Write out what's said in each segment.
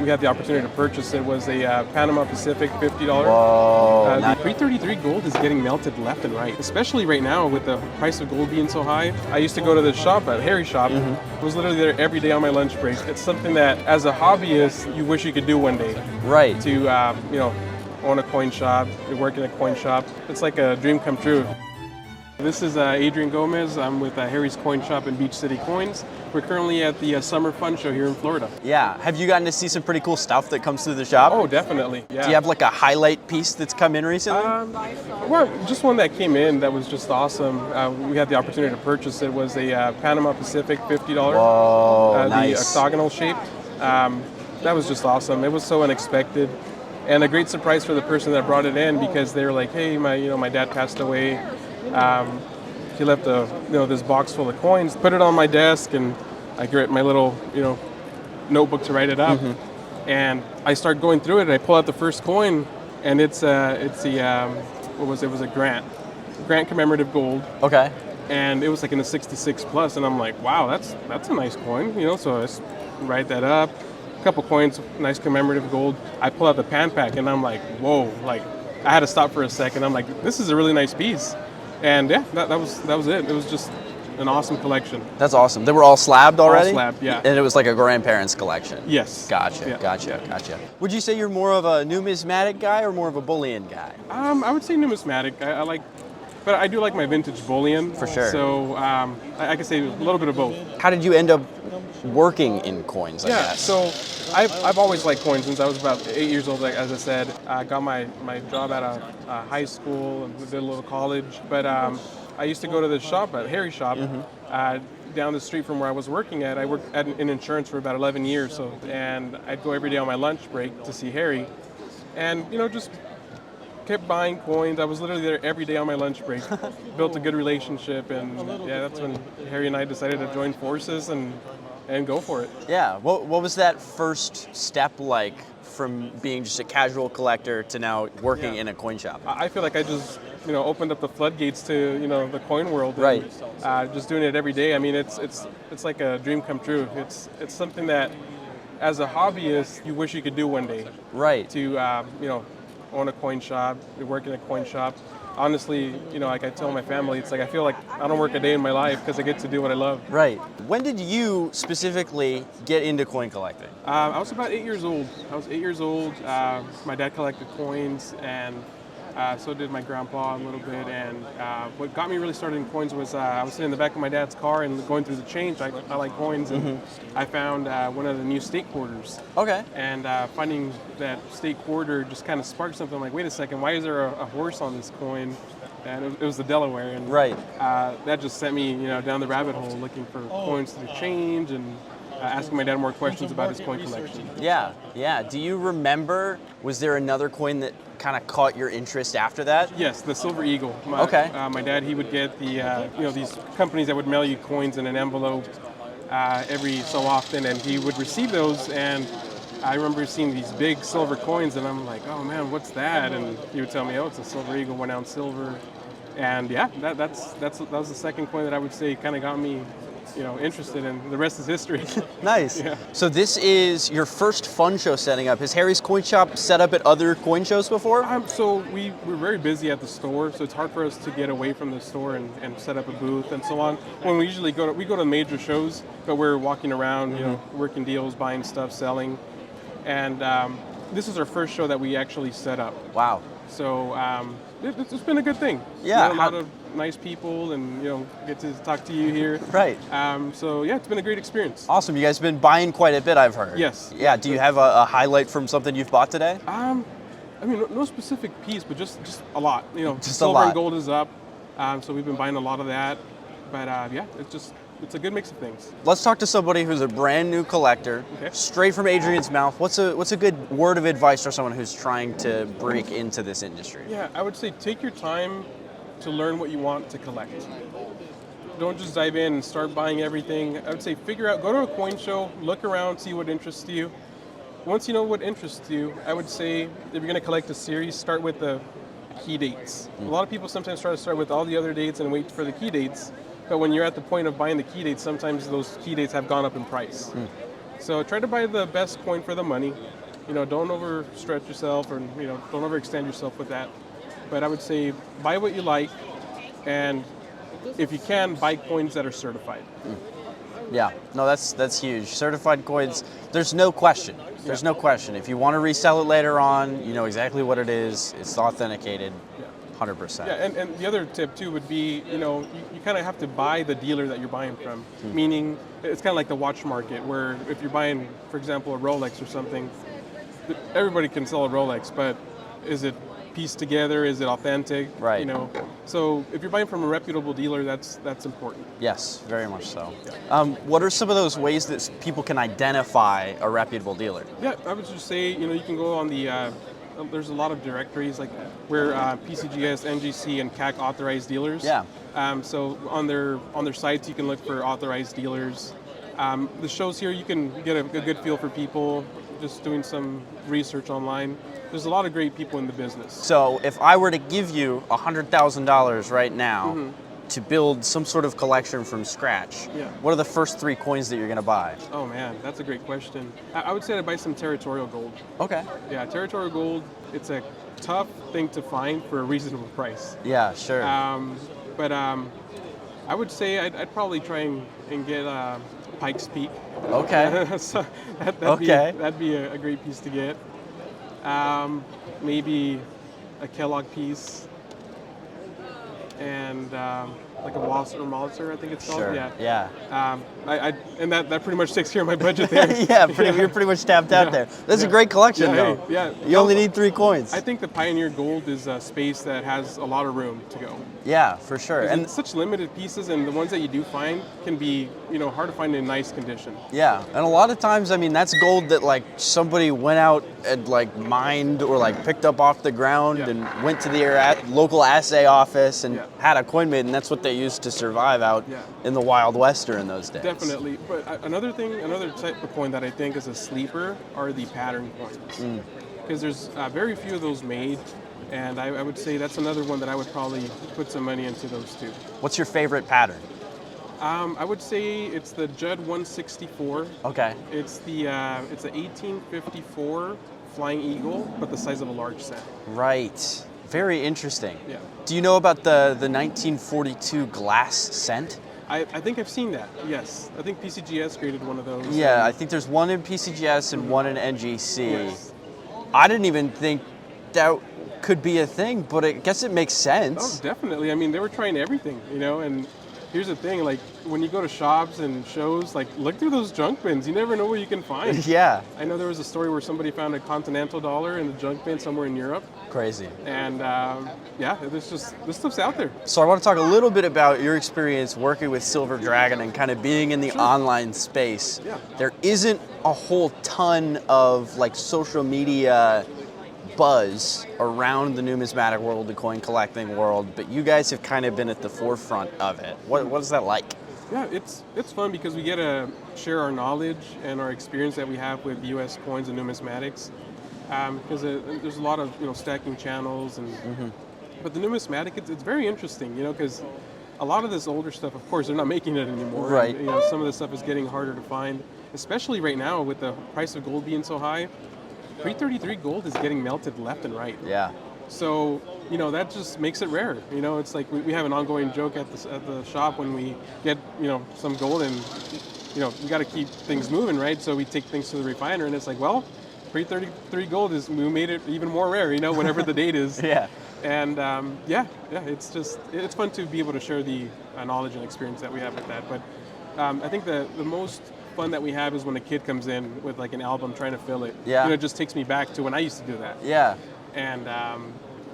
we had the opportunity to purchase. It was a Panama-Pacific $50. Whoa, The nice. PRE-1933 gold is getting melted left and right, especially right now with the price of gold being so high. I used to go to the shop at Harry's shop. I was literally there every day on my lunch break. It's something that, as a hobbyist, you wish you could do one day. Right. To own a coin shop, work in a coin shop. It's like a dream come true. This is Adrian Gomez. I'm with Harry's Coin Shop in Beach City Coins. We're currently at the Summer Fun Show here in Florida. Yeah. Have you gotten to see some pretty cool stuff that comes through the shop? Oh, definitely. Yeah. Do you have like a highlight piece that's come in recently? Well, just one that came in that was just awesome. We had the opportunity to purchase. It was a Panama-Pacific $50. Whoa, The nice. octagonal shape. That was just awesome. It was so unexpected. And a great surprise for the person that brought it in, because they were like, hey, my dad passed away. He left this box full of coins, put it on my desk, and I get my little notebook to write it up. And I start going through it, and I pull out the first coin, and it's the what was it? It was a Grant commemorative gold. Okay. And it was like in a 66 plus, and I'm like, wow, that's a nice coin, So I just write that up. A couple coins, nice commemorative gold. I pull out the pan pack, and I'm like, whoa! Like, I had to stop for a second. I'm like, this is a really nice piece. And yeah, that was it. It was just an awesome collection. That's awesome. They were all slabbed already? All slabbed, yeah. And it was like a grandparents' collection? Yes. Gotcha, Yeah. gotcha. Would you say you're more of a numismatic guy or more of a bullion guy? I would say numismatic. I like, but I do like my vintage bullion. For sure. So I could say a little bit of both. How did you end up working in coins, I guess? So I've always liked coins since I was about 8 years old. Like, as I said, I got my job at a high school and did a little college. But I used to go to the shop at Harry's shop down the street from where I was working at. I worked in insurance for about 11 years. And I'd go every day on my lunch break to see Harry, and just kept buying coins. I was literally there every day on my lunch break. Built a good relationship, and yeah, that's when Harry and I decided to join forces and go for it. Yeah. What was that first step like from being just a casual collector to now working in a coin shop? I feel like I just opened up the floodgates to the coin world. And, Right. just doing it every day. I mean, it's like a dream come true. It's something that, as a hobbyist, you wish you could do one day. Right. To own a coin shop, work in a coin shop. Honestly, like I tell my family, it's like I feel like I don't work a day in my life because I get to do what I love. Right. When did you specifically get into coin collecting? I was about 8 years old. My dad collected coins, and so did my grandpa a little bit. And what got me really started in coins was I was sitting in the back of my dad's car and going through the change. I like coins, and I found one of the new state quarters. Okay. And finding that state quarter just kind of sparked something. I'm like, wait a second, why is there a horse on this coin? And it was the Delaware. And Right. that just sent me down the rabbit hole looking for coins to change and asking my dad more questions about his coin collection. Yeah. Do you remember, was there another coin that kind of caught your interest after that? Yes, the Silver Eagle. Okay. My dad, he would get the these companies that would mail you coins in an envelope every so often, and he would receive those. And I remember seeing these big silver coins, and I'm like, oh man, what's that? And he would tell me, oh, it's a Silver Eagle, 1 ounce silver. And yeah, that was the second coin that I would say kind of got me interested, in. The rest is history. Nice. Yeah. So this is your first fun show setting up. Has Harry's Coin Shop set up at other coin shows before? So we're very busy at the store, so it's hard for us to get away from the store and set up a booth and so on. When we usually go to major shows, but we're walking around, working deals, buying stuff, selling. And this is our first show that we actually set up. Wow. So it's been a good thing. Yeah. A lot of nice people, and get to talk to you here. Right. So yeah, it's been a great experience. Awesome. You guys have been buying quite a bit, I've heard. Yes. Yeah. Do you have a highlight from something you've bought today? I mean, no specific piece, but just a lot. Just silver a lot. and gold is up, so we've been buying a lot of that. But yeah, it's a good mix of things. Let's talk to somebody who's a brand new collector, straight from Adrian's mouth. What's a good word of advice for someone who's trying to break into this industry? Yeah, I would say take your time to learn what you want to collect. Don't just dive in and start buying everything. I would say go to a coin show, look around, see what interests you. Once you know what interests you, I would say if you're going to collect a series, start with the key dates. A lot of people sometimes try to start with all the other dates and wait for the key dates. But when you're at the point of buying the key dates, sometimes those key dates have gone up in price. So try to buy the best coin for the money. Don't overstretch yourself, or don't overextend yourself with that. But I would say buy what you like, and if you can, buy coins that are certified. Yeah, no, that's huge. Certified coins, there's no question. There's no question. If you want to resell it later on, you know exactly what it is. It's authenticated, 100%. Yeah, and the other tip too would be, you kind of have to buy the dealer that you're buying from. Meaning, it's kind of like the watch market, where if you're buying, for example, a Rolex or something, everybody can sell a Rolex, but is it pieced together? Is it authentic? Right. So if you're buying from a reputable dealer, that's important. Yes, very much so. What are some of those ways that people can identify a reputable dealer? Yeah, I would just say, you can go on the, there's a lot of directories like where PCGS, NGC, and CAC authorized dealers. Yeah. So on their sites, you can look for authorized dealers. The shows here, you can get a good feel for people, just doing some research online. There's a lot of great people in the business. So if I were to give you $100,000 right now to build some sort of collection from scratch, what are the first 3 coins that you're going to buy? Oh man, that's a great question. I would say I'd buy some Territorial gold. Okay. Yeah, Territorial gold, it's a tough thing to find for a reasonable price. Yeah, sure. But I would say I'd probably try and get Pike's Peak. Okay. So that'd be a great piece to get. Maybe a Kellogg piece, and like a Wasser or Molitzer, I think it's called. Sure. Yeah. And that pretty much takes care of my budget there. You're pretty much tapped out there. That's a great collection, though. Yeah. You only need 3 coins. I think the Pioneer Gold is a space that has a lot of room to go. Yeah, for sure. And it's such limited pieces, and the ones that you do find can be, hard to find in nice condition. Yeah, and a lot of times, I mean, that's gold that like somebody went out and like mined or like picked up off the ground and went to the local assay office and had a coin made, and that's what they used to survive out in the Wild West during those days. Definitely. But another type of coin that I think is a sleeper are the pattern coins. Because there's very few of those made. And I would say that's another one that I would probably put some money into those two. What's your favorite pattern? I would say it's the Judd 164. Okay. It's an 1854 Flying Eagle, but the size of a large cent. Right. Very interesting. Yeah. Do you know about the 1942 glass cent? I think I've seen that, yes. I think PCGS created one of those. Yeah, I think there's one in PCGS and one in NGC. Yes. I didn't even think that could be a thing, but I guess it makes sense. Oh, definitely. I mean, they were trying everything, and here's the thing, like when you go to shops and shows, like look through those junk bins. You never know what you can find. Yeah. I know there was a story where somebody found a continental dollar in the junk bin somewhere in Europe. Crazy. And this stuff's out there. So I want to talk a little bit about your experience working with Silver Dragon and kind of being in the online space. Yeah. There isn't a whole ton of like social media buzz around the numismatic world, the coin collecting world, but you guys have kind of been at the forefront of it. What is that like? Yeah, it's fun because we get to share our knowledge and our experience that we have with U.S. coins and numismatics. Because there's a lot of stacking channels but the numismatic, it's very interesting, because a lot of this older stuff, of course, they're not making it anymore. Right. And, some of this stuff is getting harder to find, especially right now with the price of gold being so high. Pre-33 gold is getting melted left and right. Yeah. So, that just makes it rare. It's like we have an ongoing joke at the shop when we get, some gold and, we got to keep things moving, right? So we take things to the refiner and it's like, well, pre-33 gold we made it even more rare, whatever the date is. Yeah. And it's fun to be able to share the knowledge and experience that we have with that. But I think the most fun that we have is when a kid comes in with like an album trying to fill it. Yeah. It just takes me back to when I used to do that. Yeah. And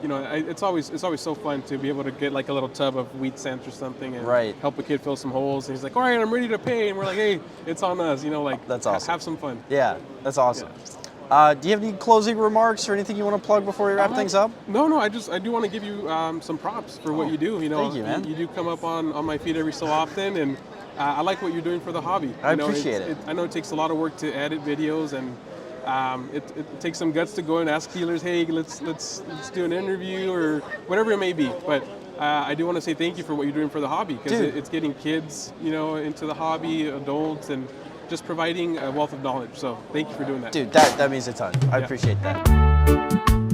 it's always so fun to be able to get like a little tub of wheat cents or something and help a kid fill some holes. And he's like, all right, I'm ready to pay. And we're like, hey, it's on us. That's awesome. Have some fun. Yeah, that's awesome. Yeah. Do you have any closing remarks or anything you want to plug before we wrap things up? No, I do want to give you some props for what you do. Thank you, man. You do come up on my feed every so often, and I like what you're doing for the hobby. I appreciate it. I know it takes a lot of work to edit videos, and it takes some guts to go and ask dealers, hey, let's do an interview or whatever it may be. But I do want to say thank you for what you're doing for the hobby, because it's getting kids, into the hobby, adults, and just providing a wealth of knowledge. So thank you for doing that. Dude, that means a ton. I appreciate that.